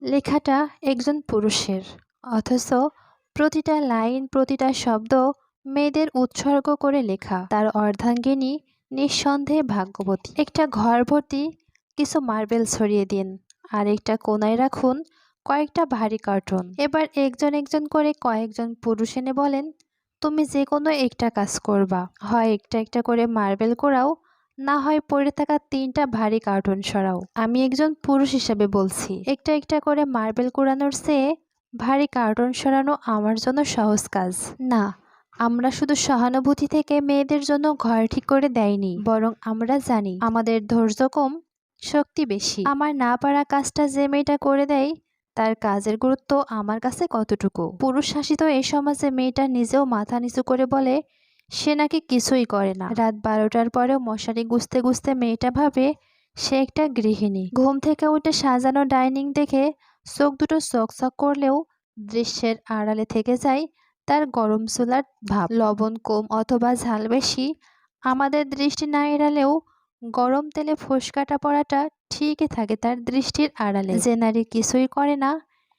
লেখাটা একজন পুরুষের, অথচ প্রতিটা লাইন প্রতিটা শব্দ মেয়েদের উৎসর্গ করে লেখা। তার অর্ধাঙ্গিনী নিঃসন্দেহে ভাগ্যবতী। একটা ঘর ভর্তি কিছু মার্বেল ছড়িয়ে দিন, আর একটা কোনায় রাখুন কয়েকটা ভারী কার্টুন। এবার একজন একজন করে কয়েকজন পুরুষ এনে বলেন, তুমি যে কোনো একটা কাজ করবা, হয় একটা একটা করে মার্বেল কোরাও, না হয় পড়ে থাকা 3টা ভারী কার্টুন সরাও। আমি একজন পুরুষ হিসেবে বলছি, একটা একটা করে মার্বেল কুড়ানোর চেয়ে ভারী কার্টুন সরানো আমার জন্য সহজ কাজ না। আমরা শুধু সহানুভূতি থেকে মেয়েদের জন্য ঘর ঠিক করে দেয়নি, বরং আমরা জানি আমাদের ধৈর্য কম, শক্তি বেশি। আমার না পারা কাজটা যে মেয়েটা করে দেয়, তার কাজের গুরুত্ব আমার কাছে কতটুকু। পুরুষ শাসিত এই সমাজে মেয়েটা নিজেও মাথা নিচু করে বলে সে নাকি কিছুই করে না। রাত 12টার পরেও মশারি গুছতে গুছতে মেয়েটা ভাবে সে একটা গৃহিণী। ঘুম থেকে উঠে সাজানো ডাইনিং দেখে চোখ দুটো চকচক করলেও দৃশ্যের আড়ালে থেকে যায় তার গরম চুলার ভাব। লবণ কম অথবা ঝাল বেশি আমাদের দৃষ্টি না এড়ালেও গরম তেলে ফোসকাটা পড়াটা ঠিকই থাকে তার দৃষ্টির আড়ালে। যে নারী কিছুই করে না,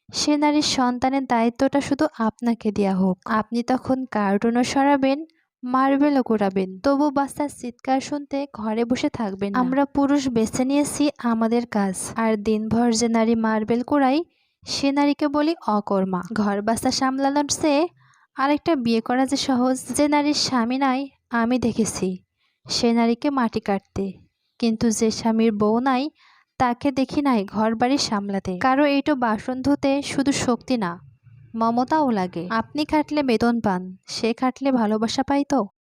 সে নারীর সন্তানের দায়িত্বটা শুধু আপনাকে দেয়া হোক। আপনি তখন কার্টুনও সরাবেন, মার্বেলও কুড়াবেন, তবু বাচ্চার চিৎকার শুনতে ঘরে বসে থাকবেন না। আমরা পুরুষ বেছে নিয়েছি আমাদের কাজ, আর দিনভর যে নারী মার্বেল কুড়াই সে নারীকে বলি অকর্মা। ঘর বাচ্চা সামলানোর চেয়ে আরেকটা বিয়ে করা যে সহজ। যে নারীর স্বামী নাই আমি দেখেছি সে নারীকে মাটি কাটতে, কিন্তু যে স্বামীর বউ নাই তাকে দেখি নাই ঘর বাড়ি সামলাতে। কারো এইটো বাসন ধুতে শুধু শক্তি না, মমতাও লাগে। আপনি খাটলে বেতন পান, সে খাটলে ভালোবাসা পাই তো।